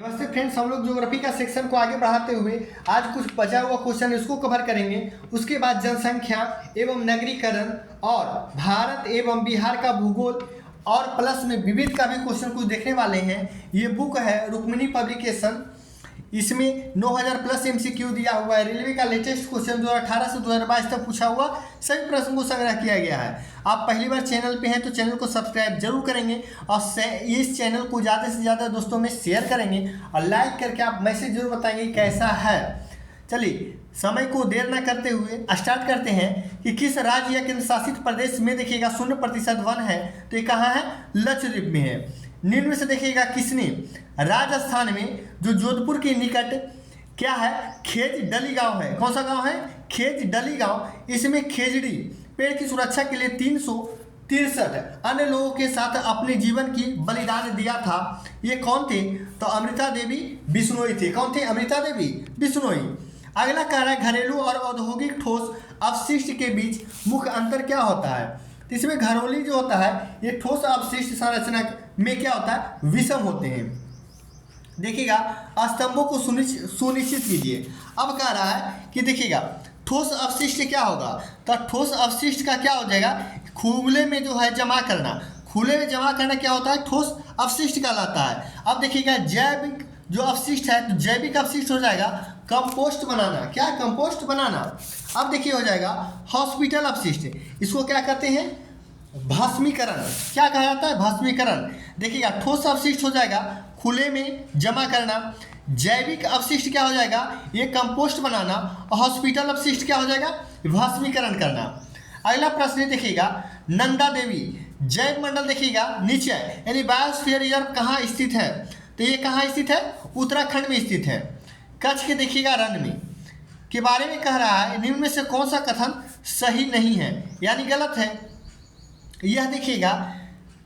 नमस्ते फ्रेंड्स, हम लोग ज्योग्राफी का सेक्शन को आगे बढ़ाते हुए आज कुछ बचा हुआ क्वेश्चन इसको कवर करेंगे। उसके बाद जनसंख्या एवं नगरीकरण और भारत एवं बिहार का भूगोल और प्लस में विविध का भी क्वेश्चन कुछ देखने वाले हैं। ये बुक है रुक्मिणी पब्लिकेशन, इसमें 9000 प्लस एमसीक्यू दिया हुआ है। रेलवे का लेटेस्ट क्वेश्चन 2018 से 2022 तक पूछा हुआ सभी प्रश्नों को संग्रह किया गया है। आप पहली बार चैनल पे हैं तो चैनल को सब्सक्राइब जरूर करेंगे और इस चैनल को ज़्यादा से ज़्यादा दोस्तों में शेयर करेंगे और लाइक करके आप मैसेज जरूर बताएंगे कैसा है। चलिए समय को देर न करते हुए स्टार्ट करते हैं कि किस राज्य या केंद्र शासित प्रदेश में देखिएगा 0% वन है। तो ये कहाँ है? लक्षद्वीप में है। निम्न में से देखिएगा किसने राजस्थान में जो जोधपुर के निकट क्या है खेज डली गांव है। कौन सा गांव है? खेज डली गांव। इसमें खेजड़ी पेड़ की सुरक्षा के लिए 363 अन्य लोगों के साथ अपने जीवन की बलिदान दिया था। ये कौन थे? तो अमृता देवी बिश्नोई थे। कौन थे? अमृता देवी बिश्नोई। अगला कह रहा है घरेलू और औद्योगिक ठोस अपशिष्ट के बीच मुख्य अंतर क्या होता है? तो इसमें घरौली जो होता है ये ठोस अपशिष्ट संरचना में क्या होता है? विषम होते हैं। देखिएगा स्तंभों को सुनिश्चित कीजिए। अब कह रहा है कि देखिएगा ठोस अपशिष्ट क्या होगा? तो ठोस अपशिष्ट का क्या हो जाएगा? खुले में जो है जमा करना। खुले में जमा करना क्या होता है? ठोस अपशिष्ट कहलाता है। अब देखिएगा जैविक जो अपशिष्ट है तो जैविक अपशिष्ट हो जाएगा कंपोस्ट बनाना। क्या? कंपोस्ट बनाना। अब देखिए हो जाएगा हॉस्पिटल अपशिष्ट, इसको क्या कहते हैं? भस्मीकरण। क्या कहा जाता है? भस्मीकरण। देखिएगा ठोस अपशिष्ट हो जाएगा खुले में जमा करना, जैविक अपशिष्ट क्या हो जाएगा? ये कंपोस्ट बनाना, और हॉस्पिटल अपशिष्ट क्या हो जाएगा? भस्मीकरण करना। अगला प्रश्न देखिएगा नंदा देवी जैव मंडल देखिएगा नीचे यानी बायोस्फीयर कहाँ स्थित है? तो ये कहाँ स्थित है? उत्तराखंड में स्थित है। कच्छ के देखिएगा रण में के बारे में कह रहा है निम्न में से कौन सा कथन सही नहीं है यानी गलत है? यह देखिएगा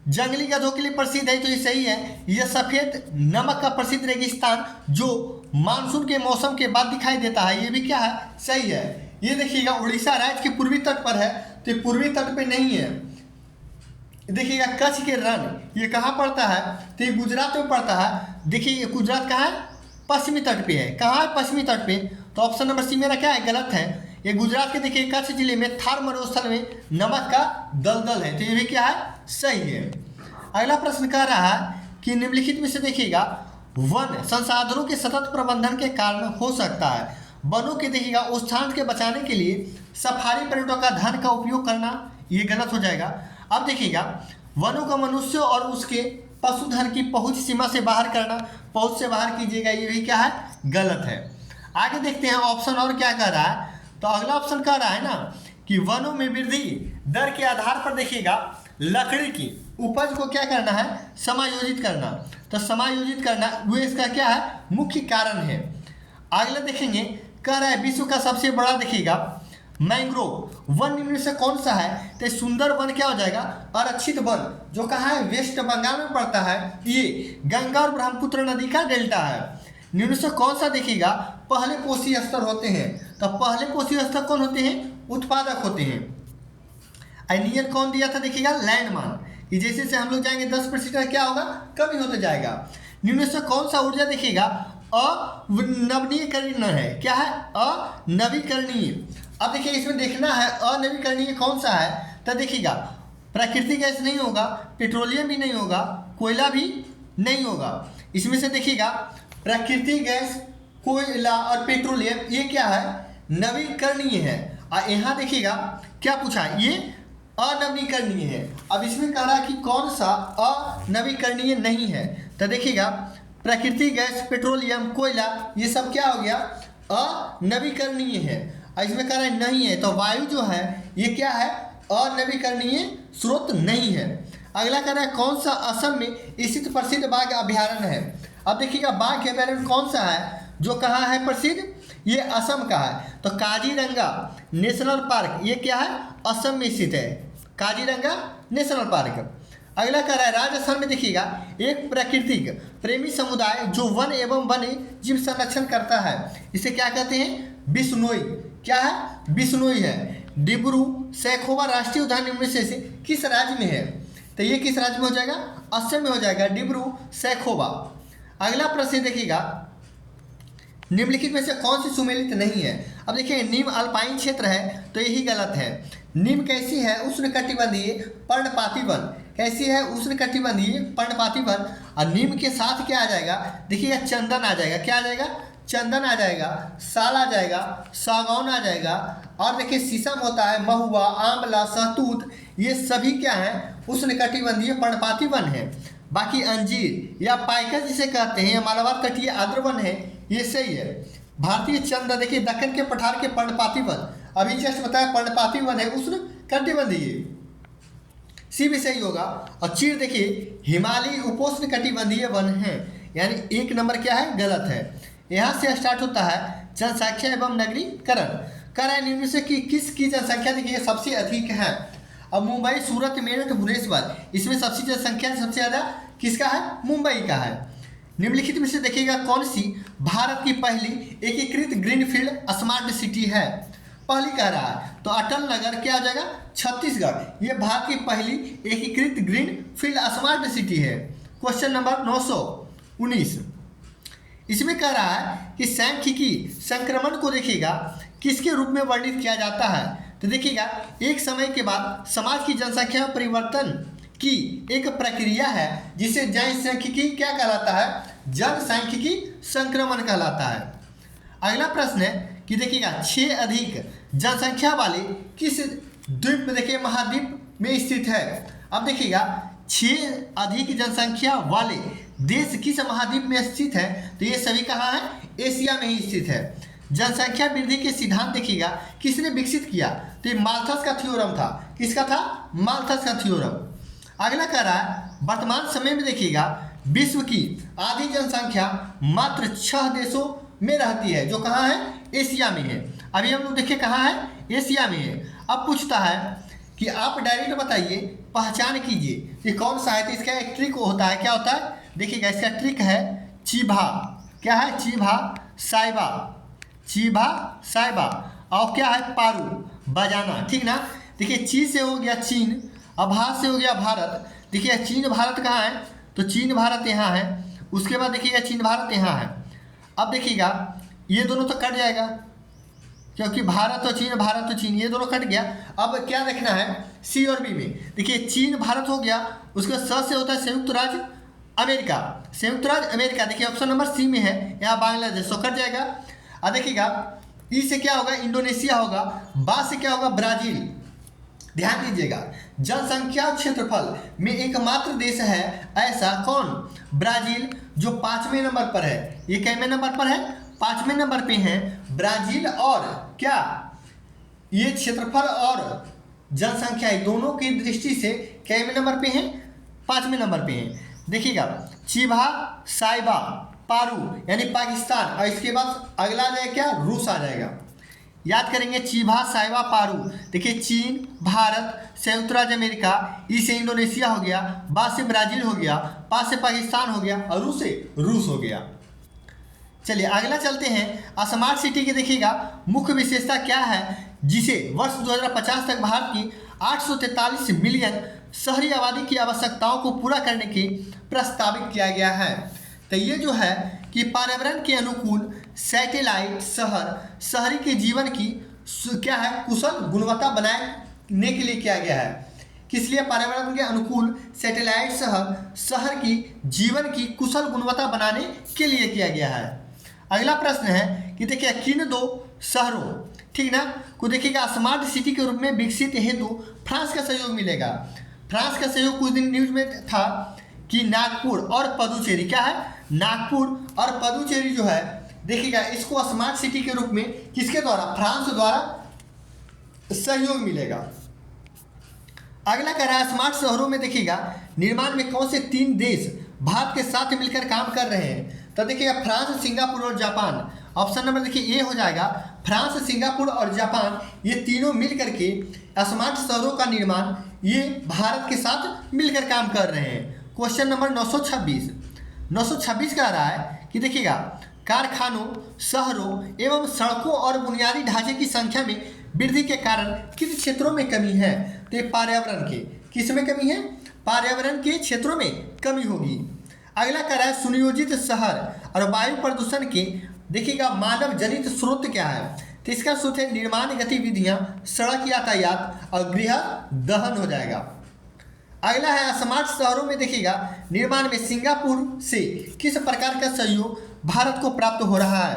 जंगली गधों के लिए प्रसिद्ध है तो ये सही है। यह सफ़ेद नमक का प्रसिद्ध रेगिस्तान जो मानसून के मौसम के बाद दिखाई देता है, ये भी क्या है? सही है। ये देखिएगा उड़ीसा राज्य के पूर्वी तट पर है तो ये पूर्वी तट पे नहीं है। देखिएगा कच्छ के रण ये कहाँ पड़ता है? तो ये गुजरात में पड़ता है। देखिए ये गुजरात कहाँ है? पश्चिमी तट पे है। कहाँ है? पश्चिमी तट पे। तो ऑप्शन नंबर सी मेरा क्या है? गलत है। ये गुजरात के देखिए कच्छ जिले में थार मरुस्थल में नमक का दलदल है तो ये भी क्या है? सही है। अगला प्रश्न कह रहा है कि निम्नलिखित में से देखिएगा वन संसाधनों के सतत प्रबंधन के कारण हो सकता है। वनों के देखिएगा उस स्थान के बचाने के लिए सफारी पर्यटकों का धन का उपयोग करना, ये गलत हो जाएगा। अब देखिएगा वनों का मनुष्य और उसके पशुधन की पहुंच सीमा से बाहर करना, पहुंच से बाहर कीजिएगा, ये भी क्या है? गलत है। आगे देखते हैं ऑप्शन और क्या कह रहा है। तो अगला ऑप्शन कह रहा है ना कि वनों में वृद्धि दर के आधार पर देखिएगा लकड़ी की उपज को क्या करना है? समायोजित करना। तो समायोजित करना वो इसका क्या है? मुख्य कारण है। अगला देखेंगे कह रहा है विश्व का सबसे बड़ा देखिएगा मैंग्रोव वन निम्न से कौन सा है? तो सुंदर वन क्या हो जाएगा? आरक्षित वन जो कहाँ है? वेस्ट बंगाल में पड़ता है। ये गंगा और ब्रह्मपुत्र नदी का डेल्टा है। निम्न से कौन सा देखिएगा पहले कोशी स्तर होते हैं? तो पहले कोशी स्तर कौन होते हैं? उत्पादक होते हैं। नियर कौन दिया था? देखिएगा लैंडमान कि जैसे जैसे हम लोग जाएंगे 10% क्या होगा? कमी होता जाएगा। निम्न से कौन सा ऊर्जा देखिएगा अनवीकरणीय है? क्या है? अनवीकरणीय। अब देखिए इसमें देखना है अनवीकरणीय कौन सा है। तो देखिएगा प्राकृतिक गैस नहीं होगा, पेट्रोलियम भी नहीं होगा, कोयला भी नहीं होगा। इसमें से देखिएगा प्राकृतिक गैस, कोयला और पेट्रोलियम ये क्या है? नवीकरणीय है। और यहाँ देखिएगा क्या पूछा है? ये अनवीकरणीय है। अब इसमें कह रहा है कि कौन सा अनवीकरणीय नहीं है। तो देखिएगा प्राकृतिक गैस, पेट्रोलियम, कोयला ये सब क्या हो गया? अनवीकरणीय है। और इसमें कह रहा है नहीं है तो वायु जो है ये क्या है? अनवीकरणीय स्रोत नहीं है। अगला कह रहा है कौन सा असम में स्थित प्रसिद्ध बाघ अभ्यारण्य है? अब देखिएगा बाघ अभ्यारण्य कौन सा है जो कहाँ है प्रसिद्ध? ये असम का है। तो काजीरंगा नेशनल पार्क ये क्या है? असम में स्थित है, काजीरंगा नेशनल पार्क। अगला कह रहा है राजस्थान में देखिएगा एक प्राकृतिक प्रेमी समुदाय जो वन एवं वन्य जीव संरक्षण करता है, इसे क्या कहते हैं? बिश्नोई। क्या है? बिश्नोई है। डिब्रू सैखोवा राष्ट्रीय उद्यान निम्न से किस राज्य में है? तो ये किस राज्य में हो जाएगा? असम में हो जाएगा डिब्रू सैखोवा। अगला प्रश्न देखिएगा, निम्नलिखित में से कौन सी सुमेलित नहीं है। अब देखिए नीम अल्पाइन क्षेत्र है तो यही गलत है। नीम कैसी है? उष्णकटिबंधीय पर्णपाती वन। कैसी है? उष्णकटिबंधीय पर्णपाती वन। और नीम के साथ क्या आ जाएगा? देखिएगा चंदन आ जाएगा। क्या आ जाएगा? चंदन आ जाएगा, साल आ जाएगा, सागौन आ जाएगा, और देखिए शीशम होता है, महुआ, आंवला, सहतूत, ये सभी क्या है? उष्णकटिबंधीय पर्णपाती वन है। बाकी अंजीर या पाइकस जिसे कहते हैं, मालाबार तटीय आर्द्र वन है, ये सही है। भारतीय चंद्र देखिए दक्कन के पठार के पर्णपाती वन, अभी जस्ट बताया पर्णपाती वन है, उष्णकटिबंधीय, सी भी सही होगा। और चीड़ देखिए हिमालयी उपोष्ण कटिबंधीय वन है, यानी 1 नंबर क्या है? गलत है। यहाँ से स्टार्ट होता है जनसंख्या एवं नगरीकरण। कह रहा है निम्न से कि किसकी जनसंख्या देखिए सबसे अधिक है। अब मुंबई, सूरत, मेरठ, भुवनेश्वर, इसमें सबसे जनसंख्या सबसे ज़्यादा किसका है? मुंबई का है। निम्नलिखित में से देखिएगा कौन सी भारत की पहली एकीकृत ग्रीनफील्ड स्मार्ट सिटी है? पहली कह रहा है तो अटल नगर क्या हो जाएगा? छत्तीसगढ़। ये भारत की पहली एकीकृत ग्रीनफील्ड स्मार्ट सिटी है। क्वेश्चन नंबर 919, इसमें कह रहा है कि सांख्यिकी संक्रमण को देखिएगा किसके रूप में वर्णित किया जाता है? तो देखिएगा एक समय के बाद समाज की जनसंख्या में परिवर्तन की एक प्रक्रिया है जिसे जनसांख्यिकी क्या कहलाता है? जनसांख्यिकी संक्रमण कहलाता है। अगला प्रश्न है कि देखिएगा 6 अधिक जनसंख्या वाले किस द्वीप में देखिए महाद्वीप में स्थित है? अब देखिएगा 6 अधिक जनसंख्या वाले देश किस महाद्वीप में स्थित है? तो ये सभी कहाँ है? एशिया में ही स्थित है। जनसंख्या वृद्धि के सिद्धांत देखिएगा किसने विकसित किया? तो ये माल्थस का थ्योरम था। किसका था? माल्थस का थ्योरम। अगला कह रहा है वर्तमान समय में देखिएगा विश्व की आधी जनसंख्या मात्र 6 देशों में रहती है, जो कहाँ है? एशिया में है। अभी हम लोग देखिए कहाँ है? एशिया में है। अब पूछता है कि आप डायरेक्ट बताइए, पहचान कीजिए कि कौन सा है। तो इसका एक ट्रिक होता है। क्या होता है? देखिएगा इसका ट्रिक है चीभा। क्या है? चीभा साइबा, चीभा साइबा। और क्या है? पारू बजाना। ठीक ना? देखिए ची से हो गया चीन, अब भा से हो गया भारत। देखिए चीन भारत कहाँ है? तो चीन भारत यहाँ है। उसके बाद देखिएगा चीन भारत यहाँ है। अब देखिएगा ये दोनों तो कट जाएगा, क्योंकि भारत और चीन, भारत और चीन, ये दोनों कट गया। अब क्या देखना है? सी और बी में देखिए चीन भारत हो गया, उसके स से होता है संयुक्त राज्य अमेरिका। संयुक्त राज्य अमेरिका देखिए ऑप्शन नंबर सी में है, यहाँ बांग्लादेश, तो कट जाएगा। अब देखिएगा ई से क्या होगा? इंडोनेशिया होगा। बा से क्या होगा? ब्राज़ील। ध्यान दीजिएगा जनसंख्या क्षेत्रफल में एकमात्र देश है ऐसा कौन? ब्राज़ील, जो 5वें नंबर पर है। ये कितने नंबर पर है? 5वें नंबर पे है ब्राज़ील। और क्या ये क्षेत्रफल और जनसंख्या दोनों की दृष्टि से कितने नंबर पे हैं? 5वें नंबर पे हैं। देखिएगा चीभा साइबा पारू यानी पाकिस्तान, और इसके बाद अगला आ जाएगा क्या? रूस आ जाएगा। याद करेंगे चीभा साइबा पारू। देखिए चीन, भारत, संयुक्त राज्य अमेरिका, ई से इंडोनेशिया हो गया, बा से ब्राज़ील हो गया, पा से पाकिस्तान हो गया, और रू से रूस हो गया। चलिए अगला चलते हैं। स्मार्ट सिटी की देखिएगा मुख्य विशेषता क्या है जिसे वर्ष 2050 तक भारत की 843 मिलियन शहरी आबादी की आवश्यकताओं को पूरा करने की प्रस्तावित किया गया है। तो ये जो है कि पर्यावरण के अनुकूल सैटेलाइट शहरी के जीवन की क्या है? कुशल गुणवत्ता बनाने के लिए किया गया है। किस लिए? पर्यावरण के अनुकूल सैटेलाइट शहर की जीवन की कुशल गुणवत्ता बनाने के लिए किया गया है। अगला प्रश्न है कि देखिए किन 2 शहरों, ठीक ना, को देखिएगा स्मार्ट सिटी के रूप में विकसित हेतु फ्रांस का सहयोग मिलेगा। फ्रांस का सहयोग कुछ दिन न्यूज में था कि नागपुर और पदुचेरी, क्या है? नागपुर और पदुचेरी जो है देखिएगा इसको स्मार्ट सिटी के रूप में किसके द्वारा? फ्रांस द्वारा सहयोग मिलेगा। अगला कह रहा है स्मार्ट शहरों में देखिएगा निर्माण में कौन से 3 देश भारत के साथ मिलकर काम कर रहे हैं? तो देखिएगा फ्रांस, सिंगापुर और जापान। ऑप्शन नंबर देखिए ए हो जाएगा। फ्रांस, सिंगापुर और जापान ये तीनों मिल करके स्मार्ट शहरों का निर्माण ये भारत के साथ मिलकर काम कर रहे हैं। क्वेश्चन नंबर 926 कह रहा है कि देखिएगा कारखानों, शहरों एवं सड़कों और बुनियादी ढांचे की संख्या में वृद्धि के कारण किस क्षेत्रों में कमी है? तो पर्यावरण के, किस में कमी है? पर्यावरण के क्षेत्रों में कमी होगी। अगला कह रहा है सुनियोजित शहर और वायु प्रदूषण के देखिएगा मानव जनित स्रोत क्या है। तो इसका स्रोत है निर्माण गतिविधियां, सड़क यातायात और गृह दहन हो जाएगा। अगला है स्मार्ट शहरों में देखिएगा निर्माण में सिंगापुर से किस प्रकार का सहयोग भारत को प्राप्त हो रहा है।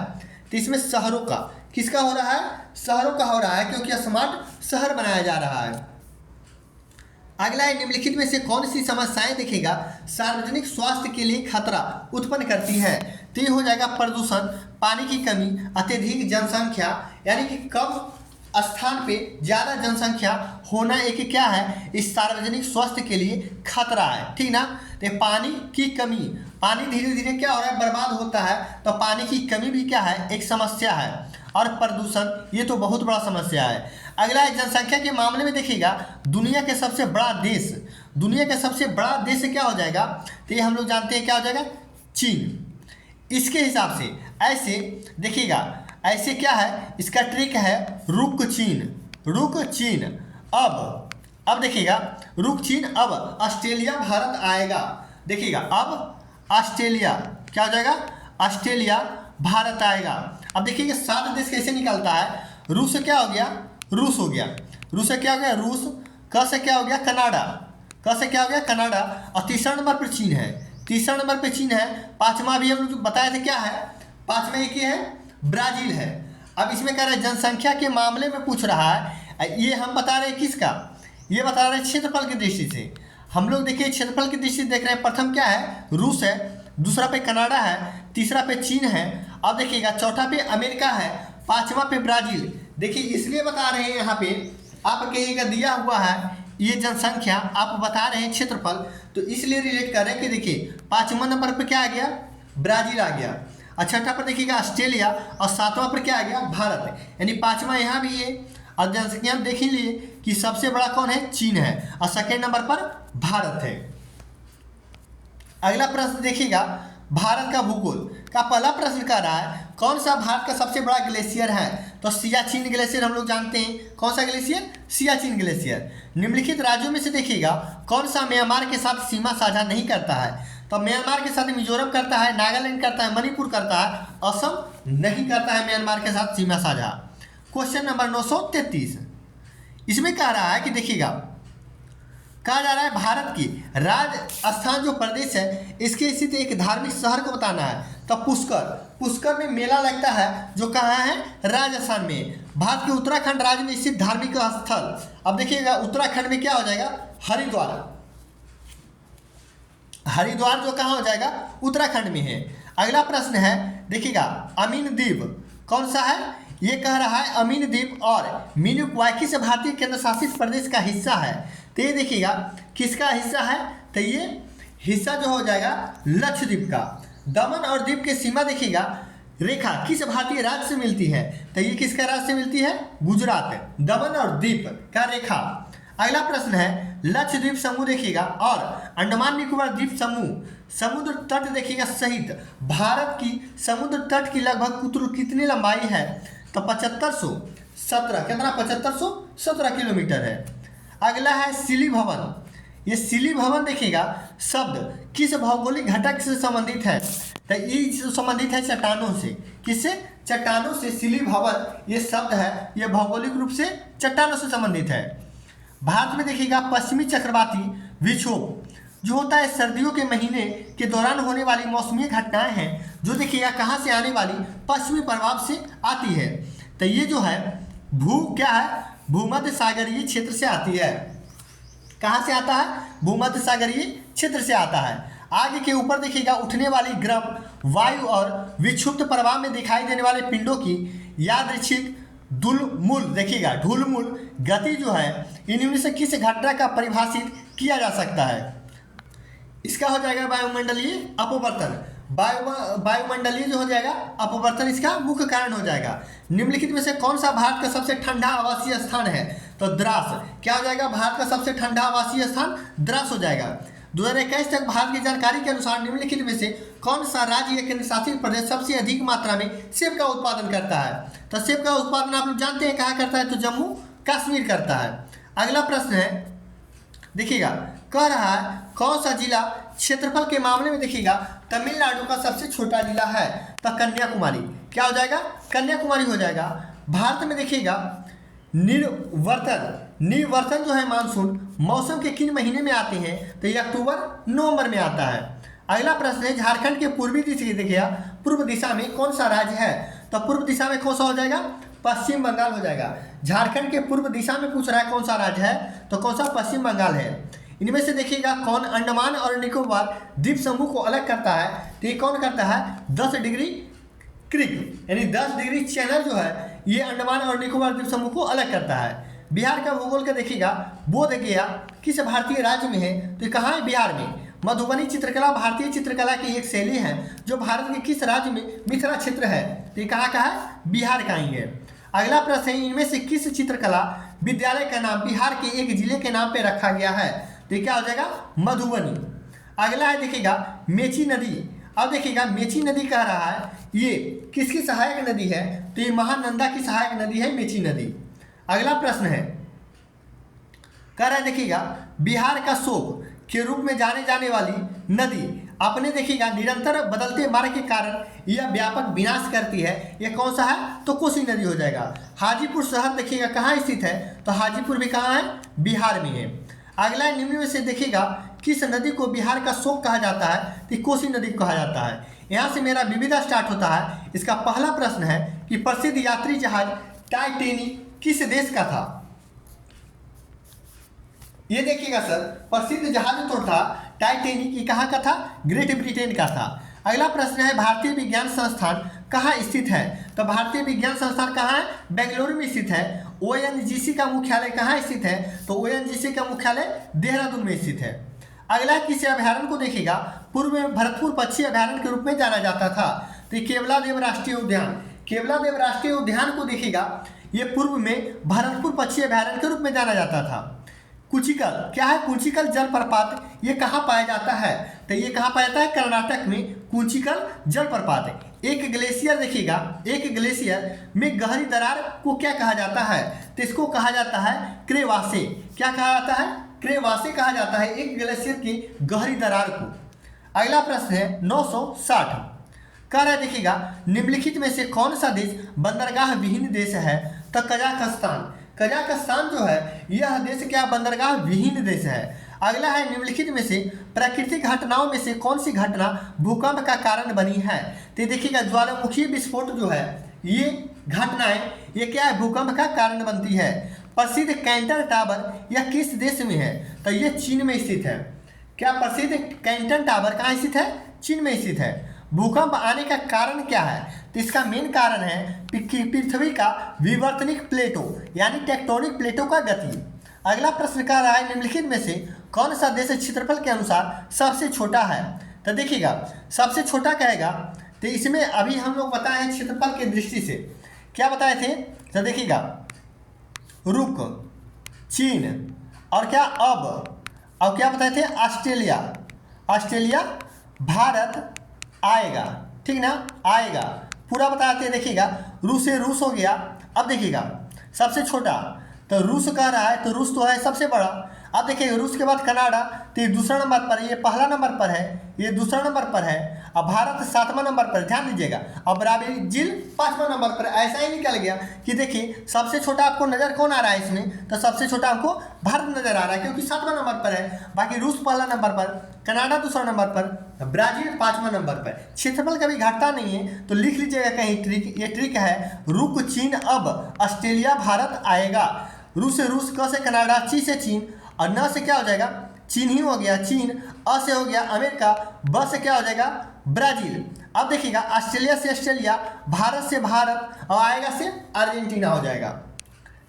तो इसमें शहरों का किसका हो रहा है, शहरों का हो रहा है, क्योंकि स्मार्ट शहर बनाया जा रहा है। अगला है निम्नलिखित में से कौन सी समस्याएं देखिएगा सार्वजनिक स्वास्थ्य के लिए खतरा उत्पन्न करती है। तो ये हो जाएगा प्रदूषण, पानी की कमी, अत्यधिक जनसंख्या, यानी कि कम स्थान पे ज़्यादा जनसंख्या होना एक क्या है, इस सार्वजनिक स्वास्थ्य के लिए खतरा है, ठीक ना। तो पानी की कमी, पानी धीरे धीरे क्या हो रहा है, बर्बाद होता है, तो पानी की कमी भी क्या है, एक समस्या है। और प्रदूषण ये तो बहुत बड़ा समस्या है। अगला है जनसंख्या के मामले में देखिएगा दुनिया के सबसे बड़ा देश, दुनिया का सबसे बड़ा देश क्या हो जाएगा, तो ये हम लोग जानते हैं क्या हो जाएगा, चीन। इसके हिसाब से ऐसे देखिएगा, ऐसे क्या है, इसका ट्रिक है रुक चीन, रुक चीन। अब देखिएगा रुक चीन, अब ऑस्ट्रेलिया भारत आएगा। देखिएगा अब ऑस्ट्रेलिया क्या हो जाएगा, ऑस्ट्रेलिया भारत आएगा। अब देखिएगा 7 देश कैसे निकलता है, रूस से क्या हो गया, रूस हो गया, रूस से क्या हो गया, रूस। क से क्या हो गया, कनाडा, क से क्या हो गया, कनाडा। और तीसरा नंबर पर चीन है, तीसरा नंबर पे चीन है। पाँचवा भी हम लोग बताए थे क्या है, पाँचवा एक ही है, ब्राज़ील है। अब इसमें कह रहे हैं जनसंख्या के मामले में पूछ रहा है, ये हम बता रहे हैं किसका, ये बता रहे हैं क्षेत्रफल की दृष्टि से। हम लोग देखिए क्षेत्रफल की दृष्टि से देख रहे हैं, प्रथम क्या है, रूस है, दूसरा पे कनाडा है, तीसरा पे चीन है। अब देखिएगा चौथा पे अमेरिका है, पाँचवा पे ब्राज़ील। देखिए इसलिए बता रहे हैं यहाँ पे, आप कहिएगा दिया हुआ है ये जनसंख्या, आप बता रहे हैं क्षेत्रफल, तो इसलिए रिलेट कर रहे हैं कि देखिए 5वां नंबर पर क्या आ गया, ब्राज़ील आ गया, और छठा पर देखिएगा ऑस्ट्रेलिया, और 7वां पर क्या आ गया, भारत। यानी 5वां यहाँ भी है। और जनसंख्या हम देख ही लिए कि सबसे बड़ा कौन है, चीन है, और सेकेंड नंबर पर भारत है। अगला प्रश्न देखिएगा भारत का भूगोल का पहला प्रश्न कह रहा है कौन सा भारत का सबसे बड़ा ग्लेशियर है। तो सियाचिन ग्लेशियर हम लोग जानते हैं, कौन सा ग्लेशियर, सियाचिन ग्लेशियर। निम्नलिखित राज्यों में से देखिएगा कौन सा म्यांमार के साथ सीमा साझा नहीं करता है। तो म्यांमार के साथ मिजोरम करता है, नागालैंड करता है, मणिपुर करता है, असम नहीं करता है म्यांमार के साथ सीमा साझा। क्वेश्चन नंबर 933, इसमें कह रहा है कि देखिएगा कहा जा रहा है भारत की राजस्थान जो प्रदेश है इसके स्थित एक धार्मिक शहर को बताना है। तो पुष्कर, पुष्कर में मेला लगता है जो कहाँ है, राजस्थान में। भारत के उत्तराखंड राज्य में स्थित धार्मिक स्थल, अब देखिएगा उत्तराखंड में क्या हो जाएगा, हरिद्वार, हरिद्वार जो कहाँ हो जाएगा, उत्तराखंड में है। अगला प्रश्न है देखिएगा अमीन द्वीप कौन सा है, ये कह रहा है अमीन द्वीप और मिनुक्वाकी से भारतीय केंद्र शासित प्रदेश का हिस्सा है। तो ये देखिएगा किसका हिस्सा है, तो ये हिस्सा जो हो जाएगा लक्षद्वीप का। दमन और द्वीप की सीमा देखिएगा रेखा किस भारतीय राज्य से मिलती है, तो ये किसका राज्य से मिलती है, गुजरात। दमन और द्वीप का रेखा। अगला प्रश्न है लक्षद्वीप समूह देखिएगा और अंडमान निकोबार द्वीप समूह समुद्र तट देखिएगा सहित भारत की समुद्र तट की लगभग कितनी लंबाई है, तो 7517, कितना 7517 किलोमीटर है। अगला है सिली भवन, ये सिली भवन देखिएगा शब्द किस भौगोलिक घटक से संबंधित है, तो ये संबंधित है चट्टानों से, किससे, चट्टानों से। सिली भवन ये शब्द है, ये भौगोलिक रूप से चट्टानों से संबंधित है। भारत में देखिएगा पश्चिमी चक्रवाती विक्षोभ जो होता है सर्दियों के महीने के दौरान होने वाली मौसमी घटनाएं हैं, जो देखिएगा कहाँ से आने वाली, पश्चिमी प्रभाव से आती है। तो ये जो है क्या है, भूमध्य सागरीय क्षेत्र से आती है। कहाँ से आता है, भूमध्य सागरीय क्षेत्र से आता है। आगे के ऊपर देखिएगा उठने वाली गर्म वायु और विक्षुब्ध प्रभाव में दिखाई देने वाले पिंडों की यादृच्छिक ढुलमुल देखिएगा, ढुलमुल गति जो है इनमें से किस घटना का परिभाषित किया जा सकता है। इसका हो जाएगा वायुमंडलीय अपवर्तन, वायुमंडलीय जो हो जाएगा अपवर्तन इसका मुख्य कारण हो जाएगा। निम्नलिखित में से कौन सा भारत का सबसे ठंडा आवासीय स्थान है, तो द्रास। क्या हो जाएगा, भारत का सबसे ठंडा आवासीय स्थान द्रास हो जाएगा। 2021 तक भारत की जानकारी के अनुसार निम्नलिखित में से कौन सा राज्य या केंद्र शासित प्रदेश सबसे अधिक मात्रा में सेब का उत्पादन करता है, तो सेब का उत्पादन आप लोग जानते हैं कहाँ करता है, तो जम्मू कश्मीर करता है। अगला प्रश्न है देखिएगा कह रहा है कौन सा जिला क्षेत्रफल के मामले में देखिएगा तमिलनाडु का सबसे छोटा जिला है, तो कन्याकुमारी। क्या हो जाएगा? कन्याकुमारी हो जाएगा। भारत में देखिएगा निर्वर्तन जो है मानसून मौसम के किन महीने में आते हैं? तो ये अक्टूबर नवंबर में आता है। अगला प्रश्न है झारखंड के पूर्वी दिशा देखिएगा पूर्व दिशा में कौन सा राज्य है? तो पूर्व दिशा में कौन सा हो जाएगा? पश्चिम बंगाल हो जाएगा। झारखंड के पूर्व दिशा में पूछ रहा है कौन सा राज्य है, तो कौन सा? पश्चिम बंगाल है। इनमें से देखिएगा कौन अंडमान और निकोबार द्वीप समूह को अलग करता है? तो ये कौन करता है? 10 डिग्री क्रिक यानी 10 डिग्री चैनल जो है ये अंडमान और निकोबार द्वीप समूह को अलग करता है। बिहार का भूगोल का देखिएगा बोध गया किस भारतीय राज्य में है? तो ये कहाँ है? बिहार में। मधुबनी चित्रकला भारतीय चित्रकला की एक शैली है जो भारत के किस राज्य में मिथिला क्षेत्र है? तो ये कहाँ का है? बिहार का ही है। अगला प्रश्न है इनमें से किस चित्रकला विद्यालय का नाम बिहार के एक जिले के नाम पे रखा गया है? तो ये क्या हो जाएगा? मधुबनी। अगला है देखिएगा मेची नदी। अब देखिएगा मेची नदी कह रहा है ये किसकी सहायक नदी है? तो ये महानंदा की सहायक नदी है मेची नदी। अगला प्रश्न है कह रहा है देखिएगा बिहार का शोक के रूप में जाने जाने वाली नदी अपने देखिएगा निरंतर बदलते मार्ग के कारण यह व्यापक विनाश करती है, यह कौन सा है? तो कोसी नदी हो जाएगा। हाजीपुर शहर देखिएगा कहाँ स्थित है? तो हाजीपुर भी कहाँ है? बिहार में है। अगला निम्न में से देखिएगा किस नदी को बिहार का शोक कहा जाता है? तो कोसी नदी को कहा जाता है। यहाँ से मेरा विविधा स्टार्ट होता है। इसका पहला प्रश्न है कि प्रसिद्ध यात्री जहाज टाइटैनिक किस देश का था? ये देखिएगा सर प्रसिद्ध जहाज जो था टाइटैनिक ये कहाँ का था? ग्रेट ब्रिटेन का था। अगला प्रश्न है भारतीय विज्ञान संस्थान कहाँ स्थित है? तो भारतीय विज्ञान संस्थान कहाँ है? बेंगलुरु में स्थित है। ONGC का मुख्यालय कहाँ स्थित है? तो ONGC का मुख्यालय देहरादून में स्थित है। अगला किस अभ्यारण्य को देखिएगा पूर्व में भरतपुर पक्षी अभ्यारण्य के रूप में जाना जाता था? तो ये केवलादेव राष्ट्रीय उद्यान। केवलादेव राष्ट्रीय उद्यान को देखिएगा ये पूर्व में भरतपुर पक्षी अभ्यारण्य के रूप में जाना जाता था। कुचिकल क्या है? कुचिकल जलप्रपात ये कहाँ पाया जाता है? तो ये कहाँ पाया जाता है? कर्नाटक में कुचिकल जलप्रपात है। एक ग्लेशियर देखिएगा एक ग्लेशियर में गहरी दरार को क्या कहा जाता है? तो इसको कहा जाता है क्रेवासे। क्या कहा जाता है? क्रेवासे कहा जाता है एक ग्लेशियर की गहरी दरार को। अगला प्रश्न है 960 कह रहा है देखिएगा निम्नलिखित में से कौन सा देश बंदरगाह विहीन देश है? तो कजाकिस्तान। कजाकिस्तान जो है यह देश क्या? बंदरगाह विहीन देश है। अगला है निम्नलिखित में से प्राकृतिक घटनाओं में से कौन सी घटना भूकंप का कारण बनी है? तो देखिएगा ज्वालामुखी विस्फोट जो है ये घटनाएं ये क्या है? भूकंप का कारण बनती है। प्रसिद्ध कैंटन टावर यह किस देश में है? तो ये चीन में स्थित है। क्या प्रसिद्ध कैंटन टावर कहाँ स्थित है? चीन में स्थित है। भूकंप आने का कारण क्या है? तो इसका मेन कारण है कि पृथ्वी का विवर्तनिक प्लेटों यानी टेक्टोनिक प्लेटों का गति। अगला प्रश्न कह रहा है निम्नलिखित में से कौन सा देश क्षेत्रफल के अनुसार सबसे छोटा है? तो देखिएगा सबसे छोटा कहेगा तो इसमें अभी हम लोग बताए हैं क्षेत्रफल की दृष्टि से क्या बताए थे? तो देखिएगा रुक, चीन और क्या अब क्या बताए थे? ऑस्ट्रेलिया। ऑस्ट्रेलिया, भारत आएगा, ठीक ना? आएगा पूरा बताते हैं। देखिएगा रूस से रूस हो गया। अब देखिएगा सबसे छोटा तो रूस कह रहा है तो रूस तो है सबसे बड़ा। अब देखिए रूस के बाद कनाडा तो ये दूसरा नंबर पर, ये पहला नंबर पर है, ये दूसरा नंबर पर है। अब भारत 7वां नंबर पर, ध्यान दीजिएगा। अब ब्राज़ील 5वां नंबर पर। ऐसा ही निकल गया कि देखिए सबसे छोटा आपको नज़र कौन आ रहा है इसमें? तो सबसे छोटा आपको भारत नज़र आ रहा है क्योंकि 7वां नंबर पर है। बाकी रूस पहला नंबर पर, कनाडा दूसरा नंबर पर, ब्राज़ील 5वां नंबर पर। क्षेत्रफल कभी घटता नहीं है तो लिख लीजिएगा कहीं ट्रिक। ये ट्रिक है रुक, चीन, अब, ऑस्ट्रेलिया, भारत आएगा। रूस से रूस, क से कनाडा, ची से चीन और न से क्या हो जाएगा? चीन ही हो गया चीन। अ से हो गया अमेरिका, ब से क्या हो जाएगा? ब्राज़ील। अब देखिएगा ऑस्ट्रेलिया से ऑस्ट्रेलिया, भारत से भारत और आएगा से अर्जेंटीना हो जाएगा।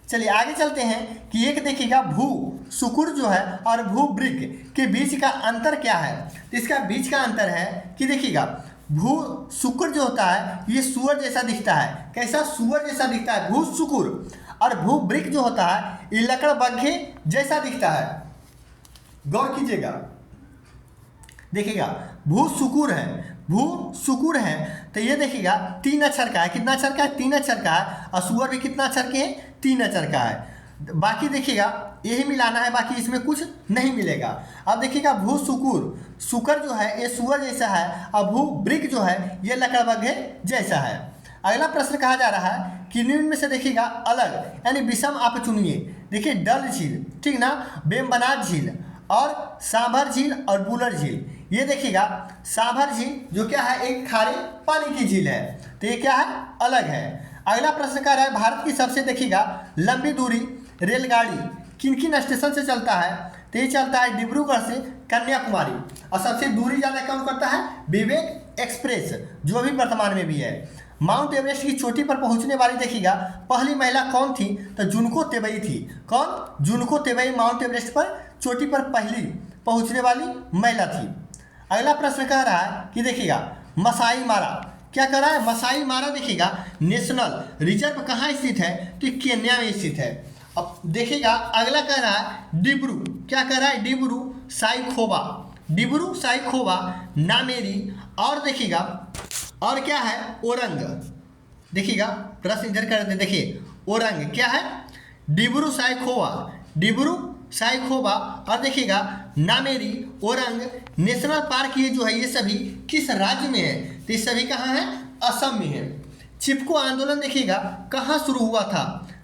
चलिए आगे चलते हैं कि एक देखिएगा भू सुकुर जो है और भू वृक्क के बीच का अंतर क्या है? तो इसका बीच का अंतर है कि देखिएगा भू सुकुर जो होता है ये सूअर जैसा दिखता है। कैसा? सूअर जैसा दिखता है भू सुकुर। और भू वृक्क जो होता है ये लकड़ बग्घे जैसा दिखता है। गौर कीजिएगा, देखिएगा भू सुकुर है, भू सुकुर है तो ये देखिएगा 3 अक्षर का है। कितना अक्षर का है? 3 अक्षर का है। और सुअर भी कितना अक्षर के है? 3 अक्षर का है। बाकी देखिएगा यही मिलाना है, बाकी इसमें कुछ नहीं मिलेगा। अब देखिएगा भू सुकुर, सुकर जो है ये सुअर जैसा है, और भू ब्रिक जो है ये लकड़बग्घे जैसा है। अगला प्रश्न कहा जा रहा है कि निम्न में से देखिएगा अलग यानी विषम आप चुनिए। देखिए डल झील, ठीक ना, बेम्बनाद झील और सांभर झील और बुलर झील। ये देखिएगा सांभर झील जो क्या है एक खारे पानी की झील है, तो ये क्या है अलग है। अगला प्रश्न कह रहा है भारत की सबसे देखिएगा लंबी दूरी रेलगाड़ी किन किन स्टेशन से चलता है, तो ये चलता है डिब्रूगढ़ से कन्याकुमारी, और सबसे दूरी ज़्यादा कौन करता है विवेक एक्सप्रेस, जो अभी वर्तमान में भी है। माउंट एवरेस्ट की चोटी पर पहुंचने वाली देखिएगा पहली महिला कौन थी, तो जुनको तेबई थी। कौन? जुनको तेबई माउंट एवरेस्ट पर चोटी पर पहली पहुंचने वाली महिला थी। अगला प्रश्न कह रहा है कि देखिएगा मसाई मारा, क्या कर रहा है मसाई मारा देखिएगा नेशनल रिजर्व कहाँ स्थित है, तो केन्या में स्थित है। अब देखिएगा अगला कह रहा है डिब्रू, क्या कह रहा है डिब्रू साइखोवा, डिब्रू साइखोवा नामेरी, और देखिएगा और क्या है ओरंग। देखिएगा प्रश्न इधर कर देते, देखिए ओरंग क्या है डिब्रू साइखोवा, डिब्रू साइखोवा, और देखिएगा नामेरी, ओरंग नेशनल पार्क ये जो है ये सभी किस राज्य में है, तो ये सभी कहाँ है असम में है। चिपको आंदोलन देखिएगा कहाँ शुरू हुआ था,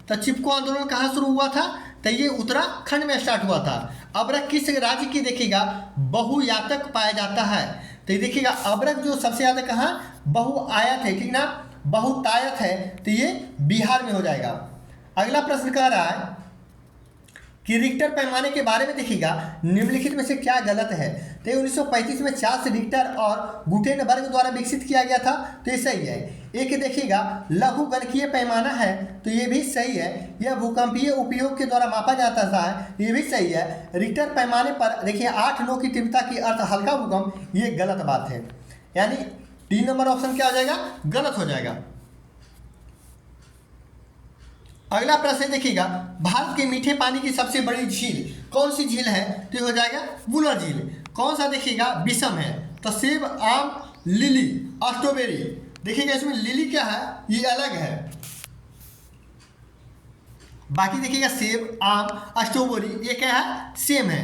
तो चिपको आंदोलन कहाँ शुरू हुआ था, तो ये उत्तराखंड में स्टार्ट हुआ था। अबरक किस राज्य की देखिएगा बहुयातक पाया जाता है, तो ये देखिएगा अबरक जो सबसे ज़्यादा कहाँ बहुआयत है, ठीक ना, बहुतायत है, तो ये बिहार में हो जाएगा। अगला प्रश्न कह रहा है कि रिक्टर पैमाने के बारे में देखिएगा निम्नलिखित में से क्या गलत है, तो 1935 में चार्ल्स रिक्टर और गुटेनबर्ग द्वारा विकसित किया गया था, तो ये सही है। एक देखिएगा लघु गणकीय पैमाना है, तो ये भी सही है। यह भूकंपीय उपयोग के द्वारा मापा जाता था, ये भी सही है। रिक्टर पैमाने पर देखिए 8-9 की तीव्रता की अर्थ हल्का भूकंप, ये गलत बात है, यानी 3 नंबर ऑप्शन क्या हो जाएगा गलत हो जाएगा। अगला प्रश्न देखिएगा भारत के मीठे पानी की सबसे बड़ी झील कौन सी झील है, तो हो जाएगा बुलर झील। कौन सा देखिएगा विषम है, तो सेब आम लिली स्ट्रॉबेरी। देखिएगा इसमें लिली क्या है ये अलग है, बाकी देखिएगा सेब आम स्ट्रॉबेरी ये क्या है सेम है।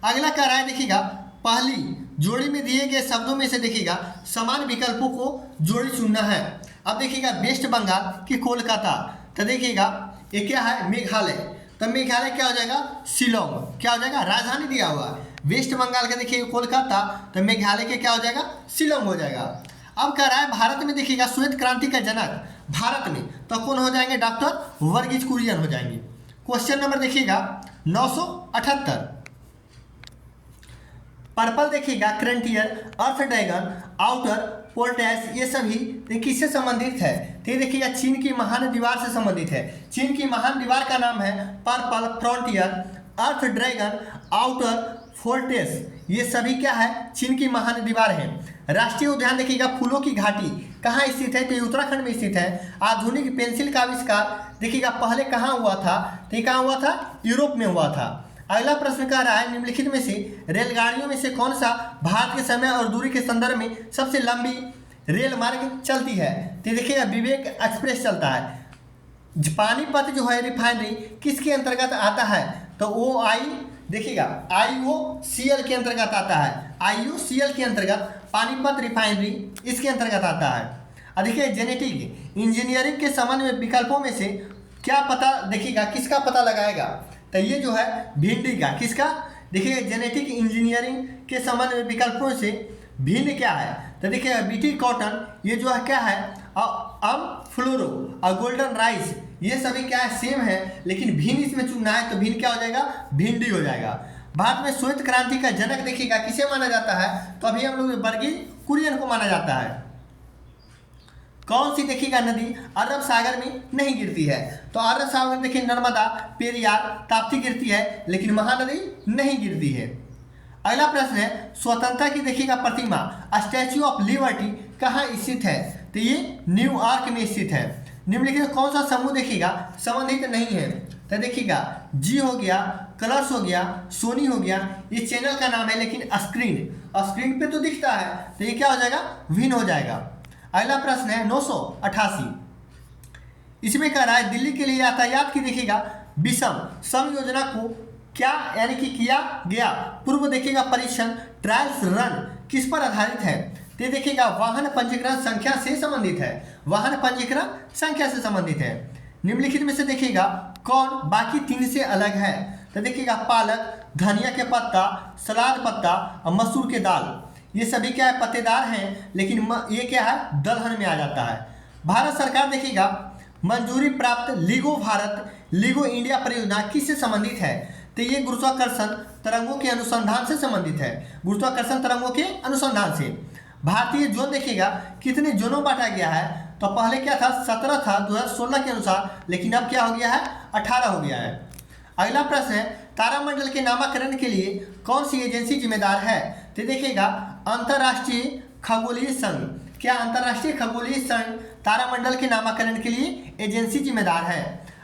अगला कह रहा है देखिएगा पहली जोड़ी में दिए गए शब्दों में से देखिएगा समान विकल्पों को जोड़ी चुनना है। अब देखिएगा वेस्ट बंगाल की कोलकाता, तो देखिएगा ये क्या है मेघालय, तो मेघालय क्या हो जाएगा शिलोंग, क्या हो जाएगा राजधानी दिया हुआ है। वेस्ट बंगाल का देखिए कोलकाता, तो मेघालय के क्या हो जाएगा शिलोंग हो जाएगा। अब कह रहा है भारत में देखिएगा श्वेत क्रांति का जनक भारत में, तो कौन हो जाएंगे डॉक्टर वर्गीज कुरियन हो जाएंगे। क्वेश्चन नंबर देखिएगा 978 पर्पल देखिएगा क्रेंटियर अर्थ ड्रैगन आउटर पोर्टेस ये सभी किससे संबंधित है, तो ये देखिएगा चीन की महान दीवार से संबंधित है। चीन की महान दीवार का नाम है पर्पल फ्रंटियर अर्थ ड्रैगन आउटर फोर्टेस, ये सभी क्या है चीन की महान दीवार है। राष्ट्रीय उद्यान देखिएगा फूलों की घाटी कहाँ स्थित है, तो ये उत्तराखंड में स्थित है। आधुनिक पेंसिल का आविष्कार देखिएगा पहले कहाँ हुआ था, तो ये कहाँ हुआ था यूरोप में हुआ था। अगला प्रश्न कह रहा है निम्नलिखित में से रेलगाड़ियों में से कौन सा भारत के समय और दूरी के संदर्भ में सबसे लंबी रेल मार्ग चलती है, तो देखिएगा विवेक एक्सप्रेस चलता है। पानीपत जो है रिफाइनरी किसके अंतर्गत आता है, तो ओ आई देखिएगा IOCL के अंतर्गत आता है, IOCL के अंतर्गत पानीपत रिफाइनरी इसके अंतर्गत आता है। और देखिए जेनेटिक इंजीनियरिंग के संबंध में विकल्पों में से क्या पता देखिएगा किसका पता लगाएगा, तो ये जो है भिंडी का, किसका देखिए जेनेटिक इंजीनियरिंग के संबंध में विकल्पों से भिन्न क्या है, तो देखिए बीटी कॉटन ये जो है क्या है फ्लोरो और गोल्डन राइस ये सभी क्या है सेम है, लेकिन भिन्न इसमें चुनना है, तो भिन्न क्या हो जाएगा भिंडी हो जाएगा। भारत में श्वेत क्रांति का जनक देखिएगा किसे माना जाता है, तो अभी हम लोग वर्गीज कुरियन को माना जाता है। कौन सी देखिएगा नदी अरब सागर में नहीं गिरती है, तो अरब सागर में देखिए नर्मदा पेरियार ताप्ती गिरती है, लेकिन महानदी नहीं गिरती है। अगला प्रश्न है स्वतंत्रता की देखिएगा प्रतिमा स्टैच्यू ऑफ लिबर्टी कहाँ स्थित है, तो ये न्यूयॉर्क में स्थित है। निम्नलिखित कौन सा समूह देखिएगा संबंधित नहीं है, तो देखिएगा जी हो गया कलर्स हो गया सोनी हो गया, ये चैनल का नाम है लेकिन स्क्रीन पे तो दिखता है, तो ये क्या हो जाएगा विन हो जाएगा। अगला प्रश्न है 988 इसमें कह रहा है दिल्ली के लिए यातायात की देखिएगा विषम सम योजना को क्या यानी कि किया गया पूर्व देखिएगा परीक्षण ट्रायल्स रन किस पर आधारित है? तो देखिएगा वाहन पंजीकरण संख्या से संबंधित है, वाहन पंजीकरण संख्या से संबंधित है। निम्नलिखित में से देखिएगा कौन बाकी 3 से अलग है? तो देखिएगा पालक, धनिया के पत्ता, सलाद पत्ता और मसूर के दाल, ये सभी क्या है पत्तेदार हैं, लेकिन ये क्या है दलहन में आ जाता है। भारत सरकार देखिएगा मंजूरी प्राप्त लिगो भारत लिगो इंडिया परियोजना किससे संबंधित है? तो ये गुरुत्वाकर्षण तरंगों के अनुसंधान से संबंधित है, गुरुत्वाकर्षण तरंगों के अनुसंधान से। भारतीय जोन देखिएगा कितने जोनों बांटा गया है? तो पहले क्या था 17 था 2016 के अनुसार, लेकिन अब क्या हो गया है 18 हो गया है। अगला प्रश्न है तारामंडल के नामकरण के लिए कौन सी एजेंसी जिम्मेदार है? तो देखिएगा अंतर्राष्ट्रीय खगोलीय संघ, क्या अंतर्राष्ट्रीय खगोलीय संघ तारामंडल के नामकरण के लिए एजेंसी जिम्मेदार है।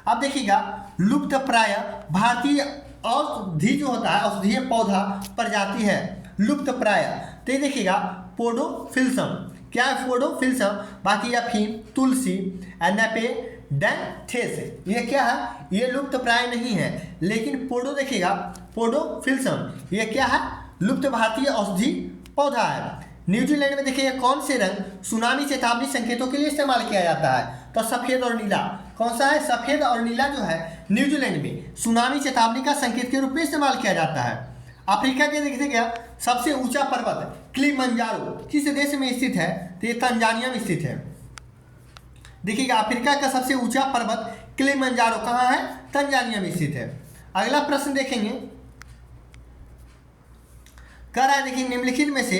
अब देखिएगा लुप्त प्राय भारतीय औषधि जो होता है औषधीय पौधा प्रजाति है लुप्त प्राय, तो देखिएगा पोडोफिल्सम, क्या है पोडोफिल्सम, बाकी अफीम, तुलसी, नेपेडेंथेस, ये क्या है ये लुप्त प्राय नहीं है, लेकिन पोडो देखिएगा पोडोफिल्सम ये क्या है लुप्त भारतीय औषधि पौधा है। न्यूजीलैंड में देखिएगा कौन से रंग सुनामी चेतावनी संकेतों के लिए इस्तेमाल किया जाता है? तो सफेद और नीला, कौन सा है सफेद और नीला जो है न्यूजीलैंड में सुनामी चेतावनी का संकेत के रूप में इस्तेमाल किया जाता है। अफ्रीका के देखिएगा सबसे ऊंचा पर्वत किलिमंजारो किस देश में स्थित है? तो ये तंजानिया में स्थित है। देखिएगा अफ्रीका का सबसे ऊंचा पर्वत किलिमंजारो कहाँ है? तंजानिया में स्थित है। अगला प्रश्न देखेंगे, कह रहा है देखिए निम्नलिखित में से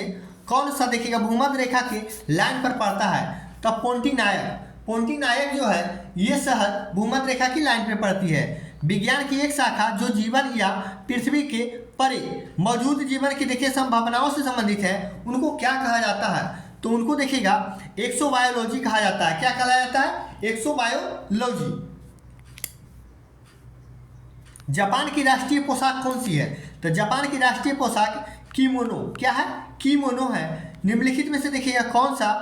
कौन सा देखिएगा भूमध्य रेखा के लाइन पर पड़ता है? तो पोंटी नायक जो है ये शहर भूमध्य रेखा की लाइन पर पड़ती है। विज्ञान की एक शाखा जो जीवन या पृथ्वी के परे मौजूद जीवन की देखिए संभावनाओं से संबंधित है, उनको क्या कहा जाता है? तो उनको देखिएगा एक्सोबायोलॉजी कहा जाता है। क्या कहा जाता है? एक्सोबायोलॉजी। जापान की राष्ट्रीय पोशाक कौन सी है? तो जापान की राष्ट्रीय पोशाक कीमोनो, क्या है कीमोनो है। निम्नलिखित में से देखिएगा कौन सा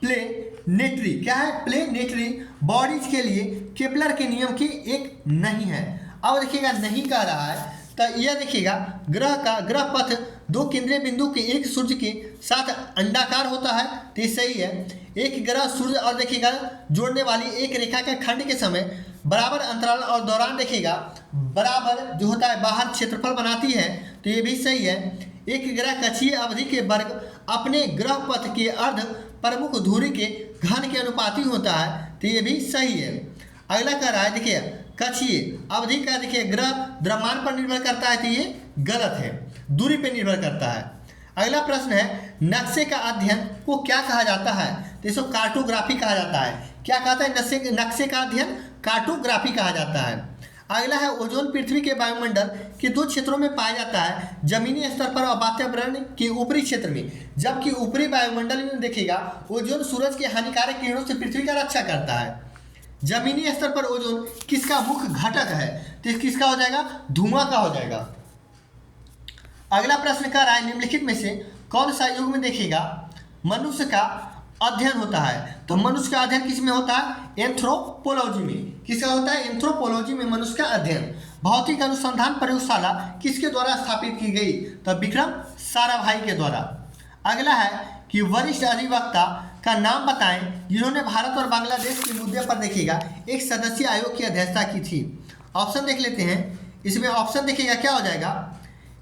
प्लेनेटरी, क्या है प्लेनेटरी बॉडीज के लिए केपलर के नियम की एक नहीं है। अब देखिएगा नहीं कह रहा है, तो यह देखिएगा ग्रह पथ 2 केंद्रीय बिंदु के एक सूर्य के साथ अंडाकार होता है, तो ये सही है। एक ग्रह सूर्य और देखिएगा जोड़ने वाली एक रेखा के खंड के समय बराबर अंतराल और दौरान देखिएगा बराबर जो होता है बाहर क्षेत्रफल बनाती है, तो ये भी सही है। एक ग्रह कक्षीय अवधि के वर्ग अपने ग्रह पथ के अर्ध प्रमुख धुरी के घन के अनुपाती होता है, तो ये भी सही है। अगला कह रहा है देखिए कक्षीय अवधि का देखिए ग्रह द्रव्यमान पर निर्भर करता है, तो ये गलत है, दूरी पर निर्भर करता है। अगला प्रश्न है नक्शे का अध्ययन को क्या कहा जाता है? तो इसको कार्टोग्राफी कहा जाता है। क्या कहता है नक्शे का अध्ययन? कार्टोग्राफी कहा जाता है। अगला है ओजोन पृथ्वी के वायुमंडल के 2 क्षेत्रों में पाया जाता है, जमीनी स्तर पर और वातावरण के ऊपरी क्षेत्र में। जबकि ऊपरी वायुमंडल में देखिएगा ओजोन सूरज के हानिकारक किरणों से पृथ्वी का रक्षा करता है। जमीनी स्तर पर ओजोन किसका मुख्य घटक है? तो किसका हो जाएगा? धुआं का हो जाएगा। अगला प्रश्न कह रहा है निम्नलिखित में से कौन सा युग में देखिएगा मनुष्य का अध्ययन होता है? तो मनुष्य का अध्ययन किस में होता है? एंथ्रोपोलॉजी में। किसका होता है? एंथ्रोपोलॉजी में मनुष्य का अध्ययन। भौतिक अनुसंधान प्रयोगशाला किसके द्वारा स्थापित की गई? तो विक्रम साराभाई के द्वारा। अगला है कि वरिष्ठ अधिवक्ता का नाम बताएं जिन्होंने भारत और बांग्लादेश के मुद्दे पर देखिएगा एक सदस्यीय आयोग की अध्यक्षता की थी। ऑप्शन देख लेते हैं। इसमें ऑप्शन देखिएगा क्या हो जाएगा?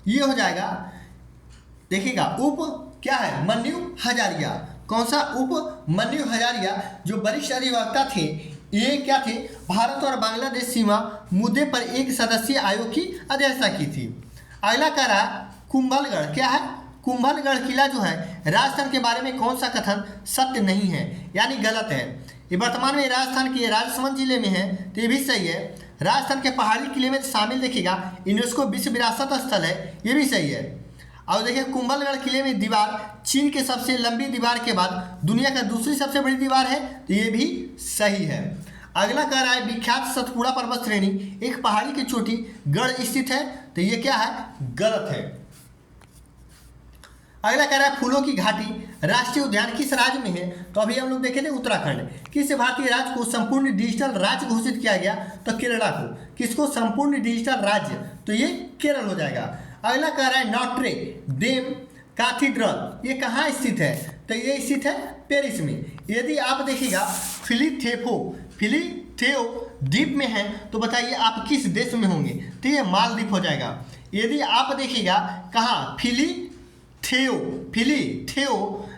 ये हो जाएगा देखिएगा उप क्या है मन्यु हजारिया। कौन सा? उप मन्यु हजारिया जो वरिष्ठ अधिवक्ता थे, ये क्या थे भारत और बांग्लादेश सीमा मुद्दे पर एक सदस्यीय आयोग की अध्यक्षता की थी। अगला कह रहा है कुंभलगढ़, क्या है कुंभलगढ़ किला जो है राजस्थान के बारे में कौन सा कथन सत्य नहीं है यानी गलत है? ये वर्तमान में राजस्थान के राजसमंद जिले में है, तो ये भी सही है। राजस्थान के पहाड़ी किले में शामिल देखिएगा यूनेस्को विश्व विरासत स्थल है, ये भी सही है। और देखिए कुंभलगढ़ किले में दीवार चीन के सबसे लंबी दीवार के बाद दुनिया का दूसरी सबसे बड़ी दीवार है, तो ये भी सही है। अगला कह रहा है विख्यात सतपुड़ा पर्वत श्रेणी एक पहाड़ी की चोटी गढ़ स्थित है, तो ये क्या है? गलत है। अगला कह रहा है फूलों की घाटी राष्ट्रीय उद्यान किस राज्य में है? तो अभी हम लोग देखे थे उत्तराखंड। किस भारतीय राज्य को संपूर्ण डिजिटल राज्य घोषित किया गया? तो केरला को। किसको संपूर्ण डिजिटल राज्य? तो ये केरल हो जाएगा। अगला कह रहा है नॉट्रे डेम कैथीड्रल ये कहाँ स्थित है? तो ये स्थित है पेरिस में। यदि आप देखिएगा फिलीथेओ द्वीप में है तो बताइए आप किस देश में होंगे? तो ये मालदीव हो जाएगा। यदि आप देखिएगा कहाँ फिलीथेओ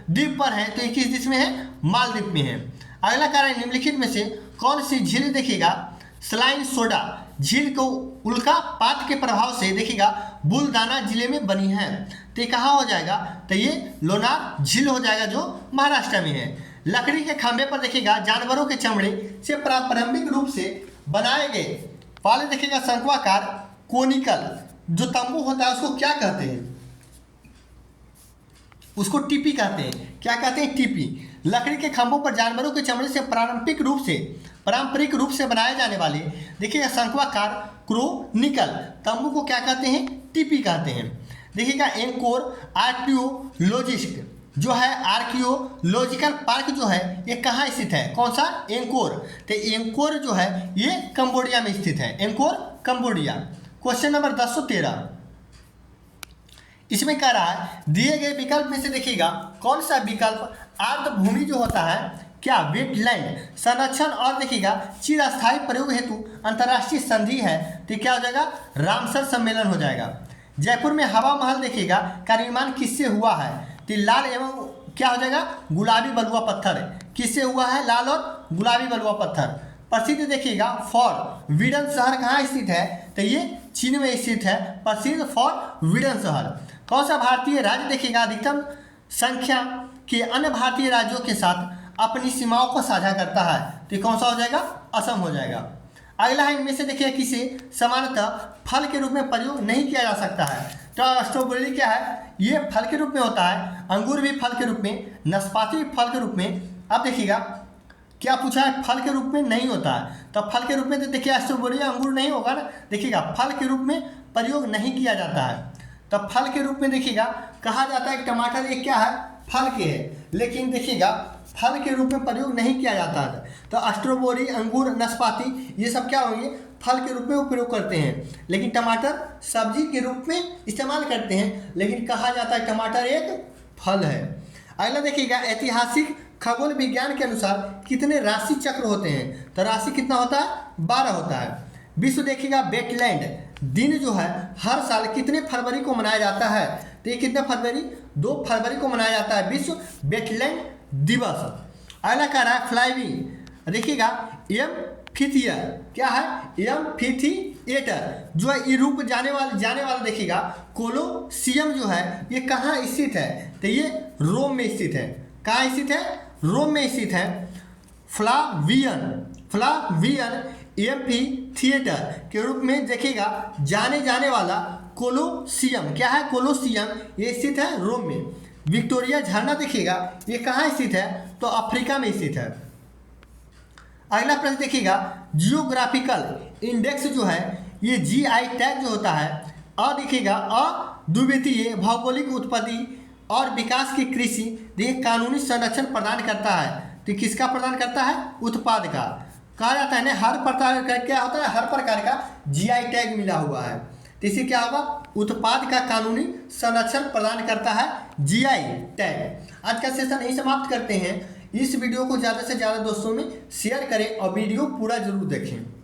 द्वीप पर है तो ये किस देश में है? मालदीव में है। अगला कारण निम्नलिखित में से कौन सी झील देखिएगा स्लाइन सोडा झील को उल्कापात के प्रभाव से देखिएगा बुलदाना जिले में बनी है? तो ये कहाँ हो जाएगा? तो ये लोनार झील हो जाएगा जो महाराष्ट्र में है। लकड़ी के खंभे पर देखिएगा जानवरों के चमड़े से प्रारंभिक रूप से बनाए गए वाले देखिएगा शंक्वाकार कोनिकल जो तंबू होता है उसको क्या कहते हैं? उसको टीपी कहते हैं। क्या कहते हैं? टीपी। लकड़ी के खंभों पर जानवरों के चमड़े से पारंपरिक रूप से बनाए जाने वाले देखिएगा शंक्वाकार क्रोनिकल तंबू को क्या कहते हैं? टीपी कहते हैं। देखिएगा एंकोर आर्कियोलॉजिस्ट जो है आर्कियोलॉजिकल पार्क जो है ये कहाँ स्थित है? कौन सा? एंकोर। तो एंकोर जो है ये कंबोडिया में स्थित है। Anchor Cambodia. क्वेश्चन नंबर 1013 इसमें कह रहा है दिए गए विकल्प में से देखिएगा कौन सा विकल्प आर्द्रभूमि जो होता है क्या वेटलैंड संरक्षण और देखिएगा चिरस्थायी प्रयोग हेतु अंतर्राष्ट्रीय संधि है? तो क्या हो जाएगा? रामसर सम्मेलन हो जाएगा। जयपुर में हवा महल देखिएगा का निर्माण किससे हुआ है? तो लाल एवं क्या हो जाएगा? गुलाबी बलुआ पत्थर। किससे हुआ है? लाल और गुलाबी बलुआ पत्थर। प्रसिद्ध देखिएगा फॉर वीडन शहर कहाँ स्थित है? तो ये चीन में स्थित है। प्रसिद्ध फॉर वीडन शहर। कौन सा भारतीय राज्य देखिएगा अधिकतम संख्या के अन्य भारतीय राज्यों के साथ अपनी सीमाओं को साझा करता है? तो कौन सा हो जाएगा? असम हो जाएगा। अगला है इनमें से देखिए किसे सामान्यतः फल के रूप में प्रयोग नहीं किया जा सकता है? तो स्ट्रॉबेरी क्या है? ये फल के रूप में होता है। अंगूर भी फल के रूप में, नाशपाती भी फल के रूप में। अब देखिएगा क्या पूछा है? फल के रूप में नहीं होता है। तो फल के रूप में तो देखिए स्ट्रॉबेरी अंगूर नहीं होगा ना। देखिएगा फल के रूप में प्रयोग नहीं किया जाता है। तो फल के रूप में देखिएगा कहा जाता है टमाटर ये क्या है? फल के है, लेकिन देखिएगा फल के रूप में प्रयोग नहीं किया जाता है। तो स्ट्रॉबेरी अंगूर नाशपाती ये सब क्या होंगे? फल के रूप में उपयोग करते हैं। लेकिन टमाटर सब्जी के रूप में इस्तेमाल करते हैं, लेकिन कहा जाता है टमाटर एक फल है। अगला देखिएगा ऐतिहासिक खगोल विज्ञान के अनुसार कितने राशि चक्र होते हैं? तो राशि कितना होता है? 12 होता है। विश्व देखिएगा वेटलैंड दिन जो है हर साल कितने फरवरी को मनाया जाता है? तो ये कितने फरवरी? 2 फरवरी को मनाया जाता है विश्व वेटलैंड दिवस। अगला कह रहा है फ्लाइविंग देखिएगा एम्फीथिएटर क्या है? एम्फीथिएटर जो है यूरोप जाने वाला देखिएगा कोलोसियम जो है ये कहाँ स्थित है? तो ये रोम में स्थित है। कहाँ स्थित है? रोम में स्थित है। फ्लावियन एम्फीथिएटर के रूप में देखिएगा जाने वाला कोलोसियम क्या है? कोलोसियम ये स्थित है रोम में। विक्टोरिया झरना देखिएगा ये कहाँ स्थित है? तो अफ्रीका में स्थित है। अगला प्रश्न देखिएगा जियोग्राफिकल इंडेक्स जो है ये जीआई टैग जो होता है देखिएगा अद्वितीय भौगोलिक उत्पत्ति और विकास की कृषि देखिए कानूनी संरक्षण प्रदान करता है। तो किसका प्रदान करता है? उत्पाद का। कहा जाता है ना हर प्रकार का क्या होता है? हर प्रकार का जीआई टैग मिला हुआ है। तो इसे क्या होगा? उत्पाद का कानूनी संरक्षण प्रदान करता है जीआई टैग। आज का सेशन यही समाप्त करते हैं। इस वीडियो को ज़्यादा से ज़्यादा दोस्तों में शेयर करें और वीडियो पूरा जरूर देखें।